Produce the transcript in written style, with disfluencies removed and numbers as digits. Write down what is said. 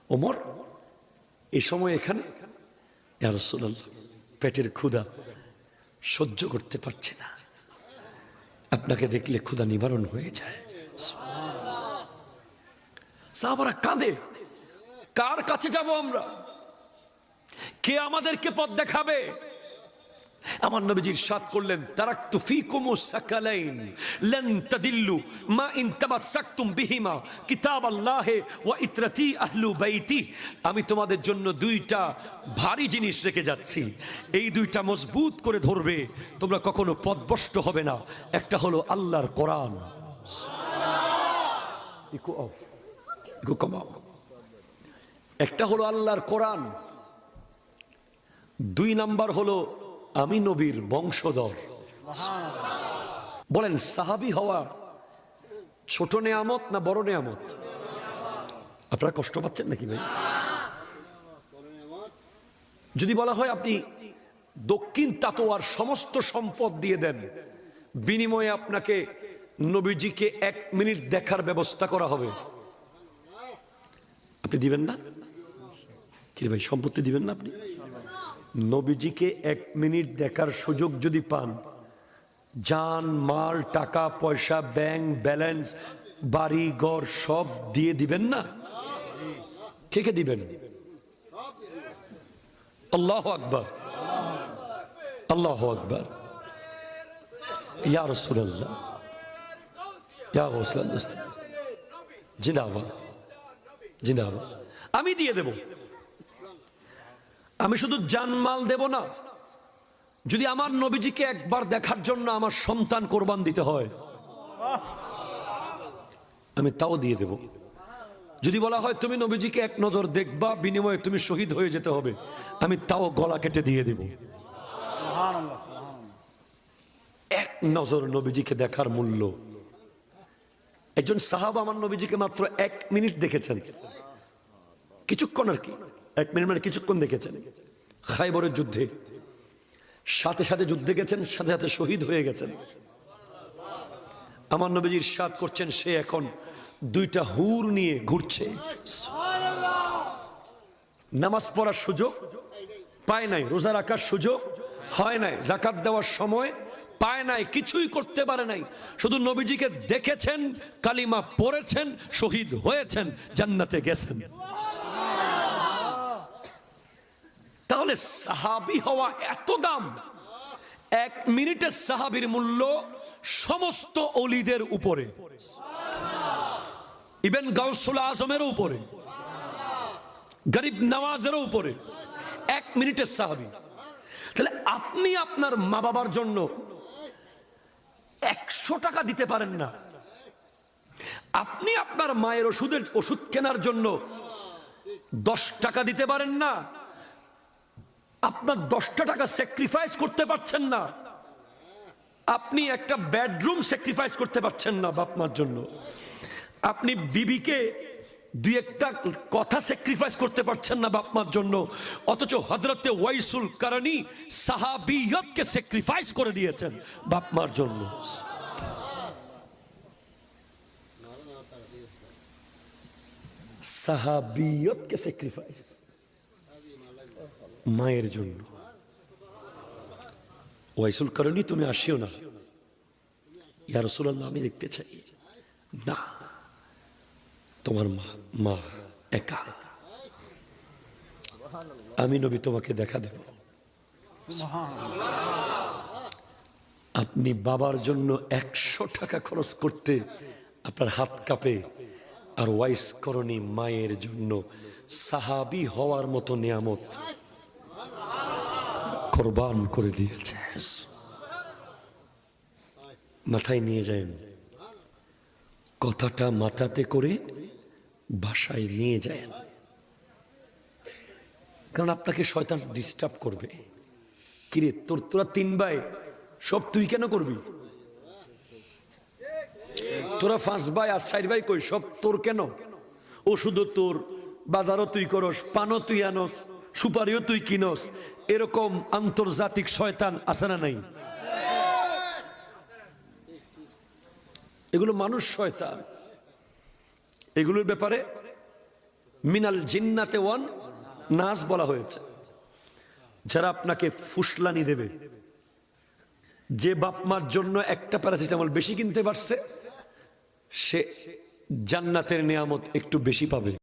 ওমর এই সময় এখানে, ইয়া রাসূলুল্লাহ পেটের ক্ষুধা সহ্য করতে পারছি না, আপনাকে দেখলে ক্ষুধা নিবারণ হয়ে যায়। সাহাবারা কাঁদে, কার কাছে যাব আমরা, কে আমাদেরকে পথ দেখাবে? আমার নবীজি ইরশাদ করলেন, তারাকতু ফীকুমুস সাকালাইন লান তাদিল্লু মা ইন তামাসসাকতুম বিহিমা কিতাবাল্লাহি ওয়া ইতরাতি আহলু বাইতি। আমি তোমাদের জন্য দুইটা ভারী জিনিস রেখে যাচ্ছি, এই দুইটা মজবুত করে ধরবে, তোমরা কখনো পথভ্রষ্ট হবে না। একটা হলো আল্লাহর কোরআন, একটা হলো আল্লাহর কোরআন, দুই নাম্বার হলো আমি নবীর বংশধর। বলেন সাহাবী হওয়া ছোট নেয়ামত না বড় নেয়ামত? আপনারা কষ্ট পাচ্ছেন নাকি ভাই? যদি বলা হয় আপনি দক্ষিণ তাতোয়ার সমস্ত সম্পদ দিয়ে দেন, বিনিময়ে আপনাকে নবীজিকে 1 মিনিট দেখার ব্যবস্থা করা হবে, আপনি দিবেন না? কি ভাই, সম্পত্তি দিবেন না আপনি? নবীজিকে 1 মিনিট দেখার সুযোগ যদি পান, জান মাল টাকা পয়সা ব্যাংক ব্যালেন্স বাড়ি ঘর সব দিয়ে দিবেন না? কে কে দিবেন? আল্লাহু আকবার, আল্লাহু আকবার। ইয়া রাসূলুল্লাহ, ইয়া গাউসুল মুস্তাফা, জিন্দাবাদ জিন্দাবাদ। আমি দিয়ে দেব, আমি শুধু জানমাল দেব না, যদি আমার নবীজিকে একবার দেখার জন্য আমার সন্তান কোরবান দিতে হয় আমি তাও দিয়ে দেব। যদি বলা হয় তুমি নবীজিকে 1 নজর দেখবা, বিনিময়ে তুমি শহীদ হয়ে যেতে হবে, আমি তাও গলা কেটে দিয়ে দেব। 1 নজর নবীজিকে দেখার মূল্য। একজন সাহাবা আমার নবীজিকে মাত্র 1 মিনিট দেখেছেন, কিছুক্ষণ আর কি, 1 মিনিট মানে কিছুক্ষণ দেখেছেন। খায়বরের যুদ্ধে সাথে সাথে যুদ্ধে গেছেন, সাথে সাথে শহীদ হয়ে গেছেন। আমার নবীজি ইরশাদ করছেন, সে এখন 2টা হুর নিয়ে ঘুরছে। নামাজ পড়ার সুযোগ পায় নাই, রোজা রাখার সুযোগ হয় নাই, যাকাত দেওয়ার সময় পায় নাই, কিছুই করতে পারে নাই, শুধু নবীজিকে দেখেছেন, কালিমা পড়েছেন, শহীদ হয়েছেন, জান্নাতে গেছেন। তাহলে সাহাবী হওয়া এত দাম, 1 মিনিটের সাহাবীর মূল্য সমস্ত ওলিদের উপরে, ইবেন গাউসুল আজমের উপরে, গরিব নওয়াজের উপরে, 1 মিনিটের সাহাবী। তাহলে আপনি আপনার মা বাবার জন্য 100 টাকা দিতে পারেন না, আপনি আপনার মায়ের ওষুধ কেনার জন্য 10 টাকা দিতে পারেন না, আপনার 10টা টাকা স্যাক্রিফাইস করতে পারছেন না, আপনি একটা বেডরুম স্যাক্রিফাইস করতে পারছেন না বাপ মার জন্য, আপনি বিবিকে 2-1টা কথা স্যাক্রিফাইস করতে পারছেন না বাপ মার জন্য, অথচ হযরতে ওয়াইসুল কারনী সাহাবিয়তকে স্যাক্রিফাইস করে দিয়েছেন বাপ মার জন্য। সাহাবিয়তকে স্যাক্রিফাইস মায়ের জন্য। ওয়াইসুল কারনী তুমি আসিও না, ইয়া রাসূলুল্লাহ আমি দেখতে চাই না, তোমার মা একা, আমি নবী তোমাকে দেখা দেব। আপনি বাবার জন্য 100 টাকা খরচ করতে আপনার হাত কাঁপে, আর ওয়াইস করণী মায়ের জন্য সাহাবী হওয়ার মতো নিয়ামত কোরবান করে দিয়েছে। মাথায় নিয়ে যান, কথাটা মাথাতে করে বাসায় নিয়ে যায়, কারণ আপনাকে শয়তান ডিস্টার্ব করবে। কিরে তোরা 3 ভাই, সব তুই কেন করবি? তোরা 5 ভাই আর 4 ভাই কই, সব তোর কেন? ওষুধও তোর, বাজারও তুই করস, পানও তুই আনস, সুপারিও তুই কিনস, এরকম আন্তর্জাতিক শয়তান আছে না নাই? এগুলো মানুষ শয়তান, এগুলোর ব্যাপারে মিনাল জিন্নাতে ওয়ান নাস বলা হয়েছে। যারা আপনাকে ফুসলানি দেবে, যে বাপ মার জন্য একটা প্যারাসিটামল বেশি কিনতে পারছে, সে জান্নাতের নিয়ামত একটু বেশি পাবে।